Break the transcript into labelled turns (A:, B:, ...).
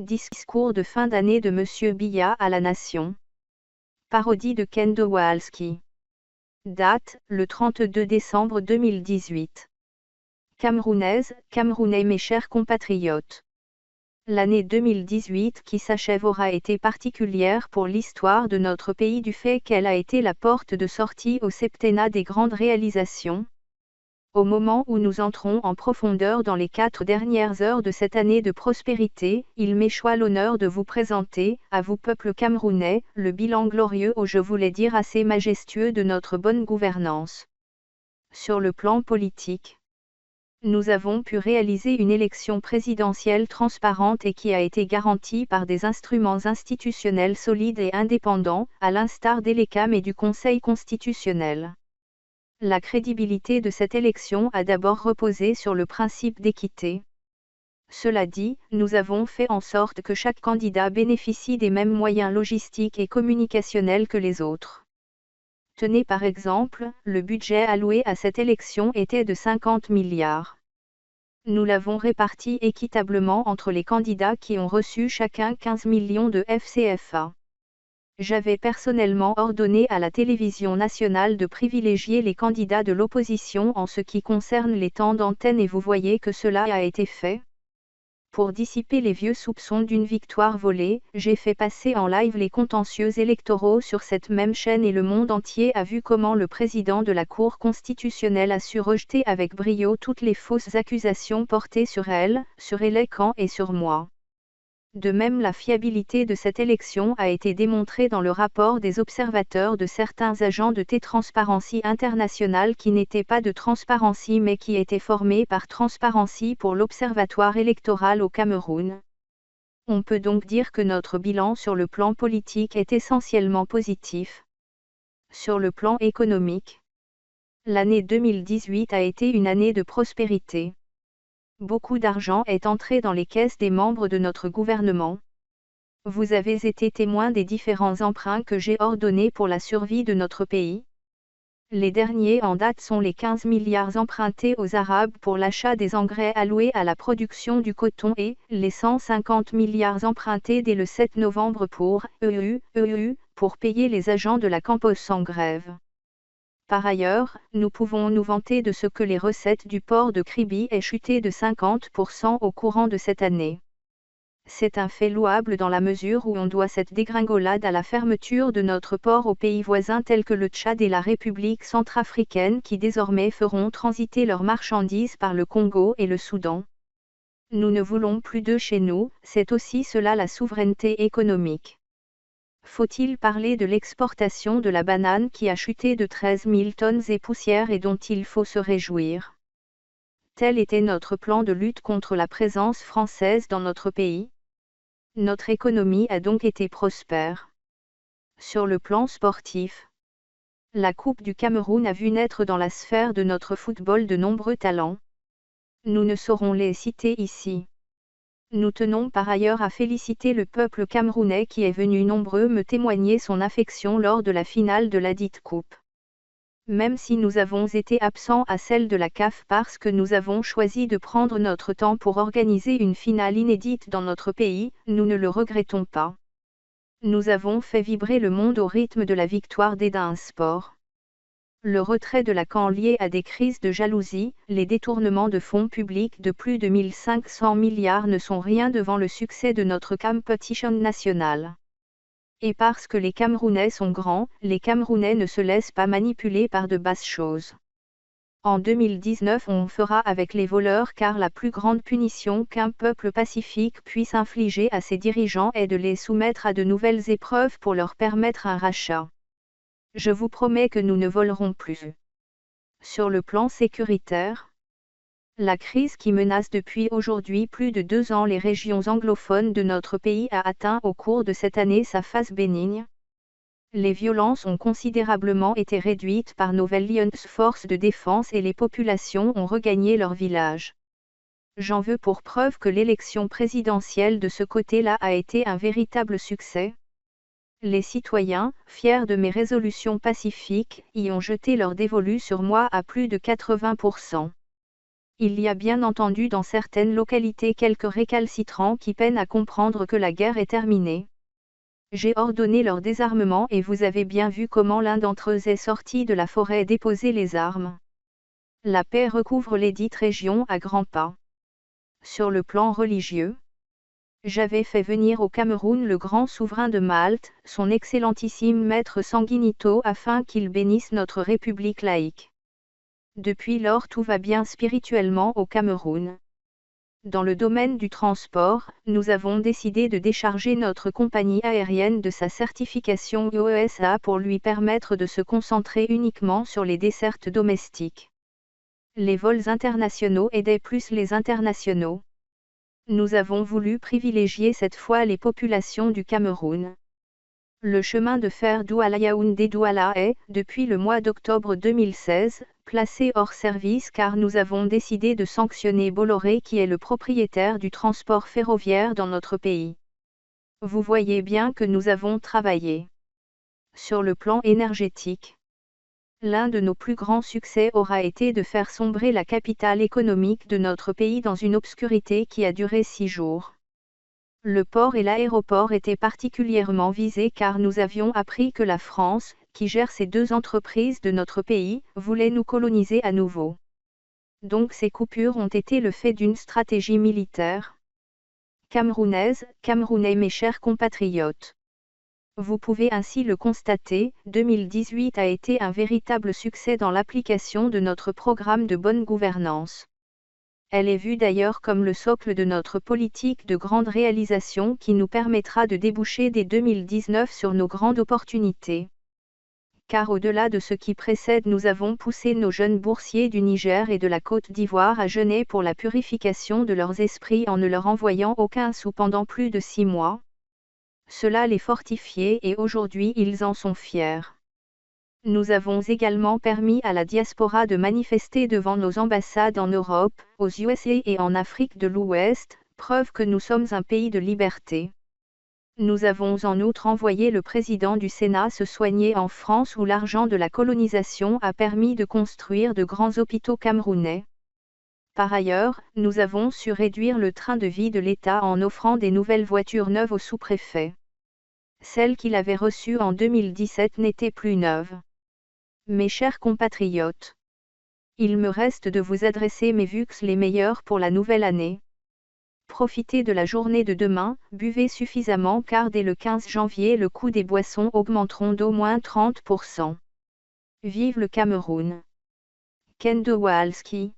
A: Discours de fin d'année de Monsieur Biya à la Nation. Parodie de Ken Kowalski. Date, le 32 décembre 2018. Camerounaise, Camerounais, mes chers compatriotes. L'année 2018 qui s'achève aura été particulière pour l'histoire de notre pays du fait qu'elle a été la porte de sortie au septennat des grandes réalisations. Au moment où nous entrons en profondeur dans les 4 dernières heures de cette année de prospérité, il m'échoit l'honneur de vous présenter, à vous peuple camerounais, le bilan glorieux ou je voulais dire assez majestueux de notre bonne gouvernance. Sur le plan politique, nous avons pu réaliser une élection présidentielle transparente et qui a été garantie par des instruments institutionnels solides et indépendants, à l'instar des l'ECAM et du Conseil constitutionnel. La crédibilité de cette élection a d'abord reposé sur le principe d'équité. Cela dit, nous avons fait en sorte que chaque candidat bénéficie des mêmes moyens logistiques et communicationnels que les autres. Tenez par exemple, le budget alloué à cette élection était de 50 milliards. Nous l'avons réparti équitablement entre les candidats qui ont reçu chacun 15 millions de FCFA. J'avais personnellement ordonné à la télévision nationale de privilégier les candidats de l'opposition en ce qui concerne les temps d'antenne et vous voyez que cela a été fait. Pour dissiper les vieux soupçons d'une victoire volée, j'ai fait passer en live les contentieux électoraux sur cette même chaîne et le monde entier a vu comment le président de la Cour constitutionnelle a su rejeter avec brio toutes les fausses accusations portées sur elle, sur Elekan et sur moi. De même, la fiabilité de cette élection a été démontrée dans le rapport des observateurs de certains agents de Transparency International qui n'étaient pas de Transparency mais qui étaient formés par Transparency pour l'Observatoire électoral au Cameroun. On peut donc dire que notre bilan sur le plan politique est essentiellement positif. Sur le plan économique, l'année 2018 a été une année de prospérité. Beaucoup d'argent est entré dans les caisses des membres de notre gouvernement. Vous avez été témoin des différents emprunts que j'ai ordonnés pour la survie de notre pays. Les derniers en date sont les 15 milliards empruntés aux Arabes pour l'achat des engrais alloués à la production du coton et les 150 milliards empruntés dès le 7 novembre pour payer les agents de la Campos en grève. Par ailleurs, nous pouvons nous vanter de ce que les recettes du port de Kribi aient chuté de 50% au courant de cette année. C'est un fait louable dans la mesure où on doit cette dégringolade à la fermeture de notre port aux pays voisins tels que le Tchad et la République centrafricaine qui désormais feront transiter leurs marchandises par le Congo et le Soudan. Nous ne voulons plus d'eux chez nous, c'est aussi cela la souveraineté économique. Faut-il parler de l'exportation de la banane qui a chuté de 13 000 tonnes et poussières et dont il faut se réjouir? Tel était notre plan de lutte contre la présence française dans notre pays. Notre économie a donc été prospère. Sur le plan sportif, la Coupe du Cameroun a vu naître dans la sphère de notre football de nombreux talents. Nous ne saurons les citer ici. Nous tenons par ailleurs à féliciter le peuple camerounais qui est venu nombreux me témoigner son affection lors de la finale de ladite coupe. Même si nous avons été absents à celle de la CAF parce que nous avons choisi de prendre notre temps pour organiser une finale inédite dans notre pays, nous ne le regrettons pas. Nous avons fait vibrer le monde au rythme de la victoire d'Edin Sport. Le retrait de la CAN lié à des crises de jalousie, les détournements de fonds publics de plus de 1500 milliards ne sont rien devant le succès de notre competition nationale. Et parce que les Camerounais sont grands, les Camerounais ne se laissent pas manipuler par de basses choses. En 2019 on fera avec les voleurs car la plus grande punition qu'un peuple pacifique puisse infliger à ses dirigeants est de les soumettre à de nouvelles épreuves pour leur permettre un rachat. Je vous promets que nous ne volerons plus. Sur le plan sécuritaire, la crise qui menace depuis aujourd'hui plus de 2 ans les régions anglophones de notre pays a atteint au cours de cette année sa phase bénigne. Les violences ont considérablement été réduites par nos valiant forces de défense et les populations ont regagné leurs villages. J'en veux pour preuve que l'élection présidentielle de ce côté-là a été un véritable succès. Les citoyens, fiers de mes résolutions pacifiques, y ont jeté leur dévolu sur moi à plus de 80%. Il y a bien entendu dans certaines localités quelques récalcitrants qui peinent à comprendre que la guerre est terminée. J'ai ordonné leur désarmement et vous avez bien vu comment l'un d'entre eux est sorti de la forêt et déposé les armes. La paix recouvre les dites régions à grands pas. Sur le plan religieux, j'avais fait venir au Cameroun le grand souverain de Malte, son excellentissime maître Sanguinito, afin qu'il bénisse notre république laïque. Depuis lors tout va bien spirituellement au Cameroun. Dans le domaine du transport, nous avons décidé de décharger notre compagnie aérienne de sa certification IOSA pour lui permettre de se concentrer uniquement sur les dessertes domestiques. Les vols internationaux aidaient plus les internationaux. Nous avons voulu privilégier cette fois les populations du Cameroun. Le chemin de fer Douala-Yaoundé-Douala est, depuis le mois d'octobre 2016, placé hors service car nous avons décidé de sanctionner Bolloré qui est le propriétaire du transport ferroviaire dans notre pays. Vous voyez bien que nous avons travaillé. Sur le plan énergétique, l'un de nos plus grands succès aura été de faire sombrer la capitale économique de notre pays dans une obscurité qui a duré 6 jours. Le port et l'aéroport étaient particulièrement visés car nous avions appris que la France, qui gère ces deux entreprises de notre pays, voulait nous coloniser à nouveau. Donc ces coupures ont été le fait d'une stratégie militaire camerounaise, Camerounais mes chers compatriotes. Vous pouvez ainsi le constater, 2018 a été un véritable succès dans l'application de notre programme de bonne gouvernance. Elle est vue d'ailleurs comme le socle de notre politique de grande réalisation qui nous permettra de déboucher dès 2019 sur nos grandes opportunités. Car au-delà de ce qui précède, nous avons poussé nos jeunes boursiers du Niger et de la Côte d'Ivoire à jeûner pour la purification de leurs esprits en ne leur envoyant aucun sou pendant plus de 6 mois. Cela les fortifiait et aujourd'hui ils en sont fiers. Nous avons également permis à la diaspora de manifester devant nos ambassades en Europe, aux USA et en Afrique de l'Ouest, preuve que nous sommes un pays de liberté. Nous avons en outre envoyé le président du Sénat se soigner en France où l'argent de la colonisation a permis de construire de grands hôpitaux camerounais. Par ailleurs, nous avons su réduire le train de vie de l'État en offrant des nouvelles voitures neuves aux sous-préfets. Celles qu'il avait reçues en 2017 n'étaient plus neuves. Mes chers compatriotes, il me reste de vous adresser mes vœux les meilleurs pour la nouvelle année. Profitez de la journée de demain, buvez suffisamment car dès le 15 janvier le coût des boissons augmenteront d'au moins 30%. Vive le Cameroun. Kendo Walski.